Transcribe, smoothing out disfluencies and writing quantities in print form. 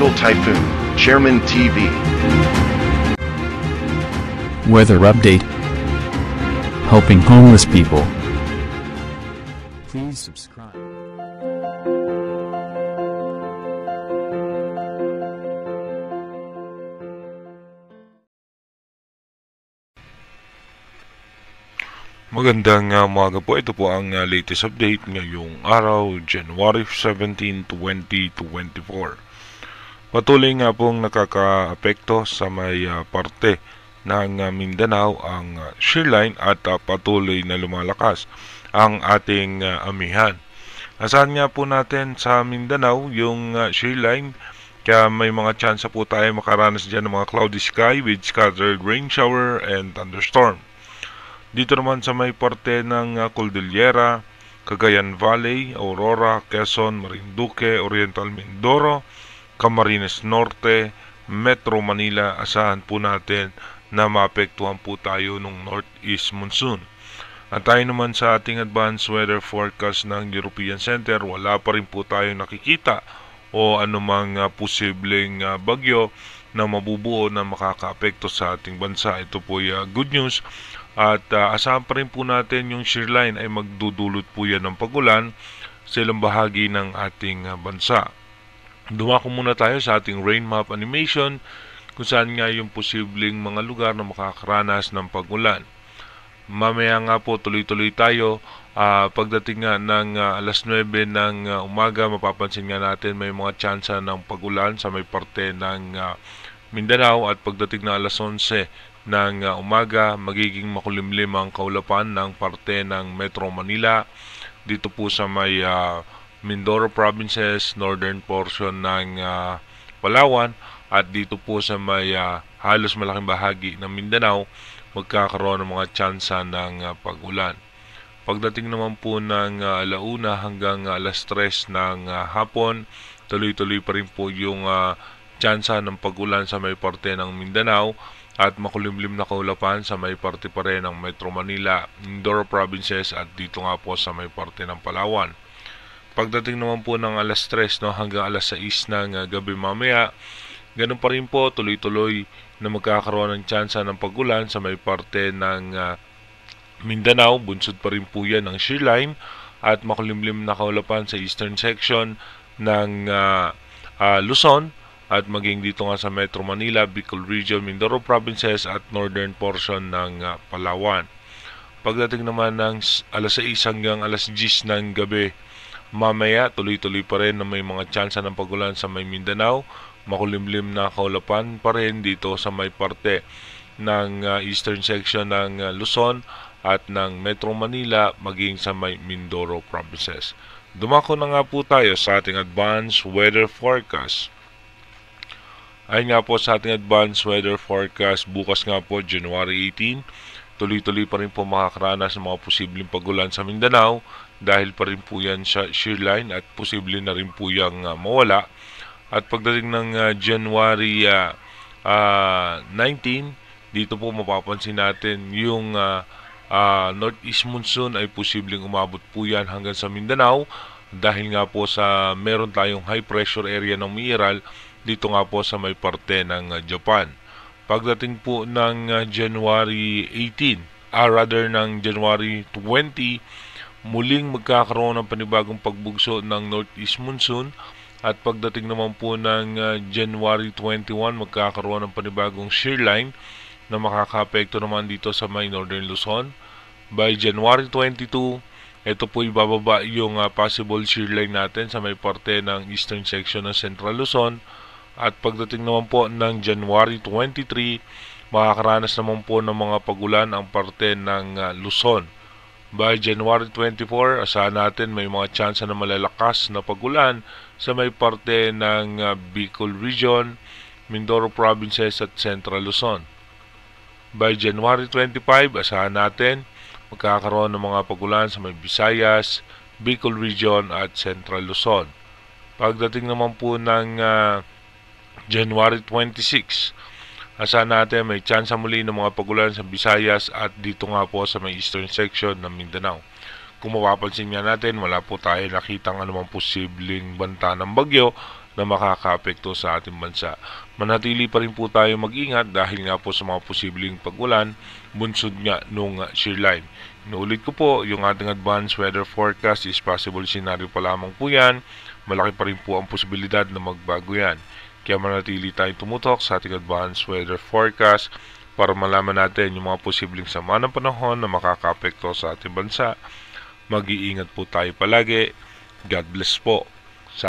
Tropical Typhoon, Chairman TV. Weather update. Helping homeless people. Please subscribe. Magandang umaga po. Ito po ang latest update ngayong araw, January 17, 2024. Patuloy nga pong nakakaapekto sa may parte ng Mindanao ang shear line at patuloy na lumalakas ang ating amihan. Asahan nga po natin sa Mindanao yung shear line, kaya may mga chance po tayo makaranas dyan ng mga cloudy sky with scattered rain shower and thunderstorm. Dito naman sa may parte ng Cordillera, Cagayan Valley, Aurora, Quezon, Marinduque, Oriental Mindoro, Camarines Norte, Metro Manila, asahan po natin na maapektuhan po tayo ng northeast monsoon. At tayo naman sa ating advanced weather forecast ng European Center, wala pa rin po tayong nakikita o anumang posibleng bagyo na mabubuo na makakaapekto sa ating bansa. Ito po good news. At asahan pa rin po natin yung shear line ay magdudulot po yan ng pagulan sa ilang bahagi ng ating bansa. Dumako muna tayo sa ating rain map animation kung saan nga yung posibleng mga lugar na makakaranas ng pagulan. Mamaya nga po tuloy-tuloy tayo. Pagdating nga ng alas 9 ng umaga, mapapansin nga natin may mga tsansa ng pagulan sa may parte ng Mindanao, at pagdating na alas 11 ng umaga, magiging makulimlim ang kaulapan ng parte ng Metro Manila, dito po sa may Mindoro Provinces, northern portion ng Palawan, at dito po sa may halos malaking bahagi ng Mindanao, magkakaroon ng mga tsansa ng pagulan. Pagdating naman po ng alauna hanggang alas 3 ng hapon, tuloy-tuloy pa rin po yung tsansa ng pagulan sa may parte ng Mindanao, at makulimlim na kaulapan sa may parte pa rin ng Metro Manila, Mindoro Provinces, at dito nga po sa may parte ng Palawan. Pagdating naman po ng alas 3 hanggang alas 6 ng gabi mamaya, ganun pa rin po, tuloy-tuloy na magkakaroon ng tsansa ng pagulan sa may parte ng Mindanao. Bunsod pa rin po yan ng shear line, at makulimlim na kaulapan sa eastern section ng Luzon, at maging dito nga sa Metro Manila, Bicol Region, Mindoro Provinces, at northern portion ng Palawan. Pagdating naman ng alas 6 hanggang alas 10 ng gabi mamaya, tuloy-tuloy pa rin na may mga tsansa ng pagulan sa may Mindanao. Makulimlim na kaulapan pa rin dito sa may parte ng eastern section ng Luzon at ng Metro Manila, maging sa may Mindoro Provinces. Dumako na nga po tayo sa ating advanced weather forecast. Ayun nga po sa ating advanced weather forecast, bukas nga po January 18, tuloy-tuloy pa rin po makakaranas ng mga posibleng pagulan sa Mindanao, dahil pa rin po yan sa shear line, at posible na rin po yung mawala. At pagdating ng January 19, dito po mapapansin natin yung northeast monsoon ay posibleng umabot po yan hanggang sa Mindanao, dahil nga po sa meron tayong high pressure area ng Miral dito nga po sa may parte ng Japan. Pagdating po ng January 18, ng January 20, muling magkakaroon ng panibagong pagbugso ng northeast monsoon, at pagdating naman po ng January 21, magkakaroon ng panibagong shear line na makakaapekto naman dito sa may northern Luzon. By January 22, ito po ibababa yung possible shear line natin sa may parte ng eastern section ng Central Luzon. At pagdating naman po ng January 23, makakaranas naman po ng mga pagulan ang parte ng Luzon. By January 24, asahan natin may mga tsansa na malalakas na pagulan sa may parte ng Bicol Region, Mindoro Provinces, at Central Luzon. By January 25, asahan natin magkakaroon ng mga pagulan sa may Visayas, Bicol Region, at Central Luzon. Pagdating naman po ng January 26, asahan natin may tsansa muli ng mga pagulan sa Visayas, at dito nga po sa may eastern section ng Mindanao. Kung mapapansin nga natin, wala po tayo nakitang anumang posibleng banta ng bagyo na makakaapekto sa ating bansa. Manatili pa rin po tayo mag-ingat dahil nga po sa mga posibleng pag-ulan, bunsod nga nung shear line. Inuulit ko po, yung ating advanced weather forecast is possible scenario pa lamang po yan. Malaki pa rin po ang posibilidad na magbago yan. Kaya manatili tayong tumutok sa ating advanced weather forecast para malaman natin yung mga posibleng sama ng panahon na makakaapekto sa ating bansa. Mag-iingat po tayo palagi. God bless po.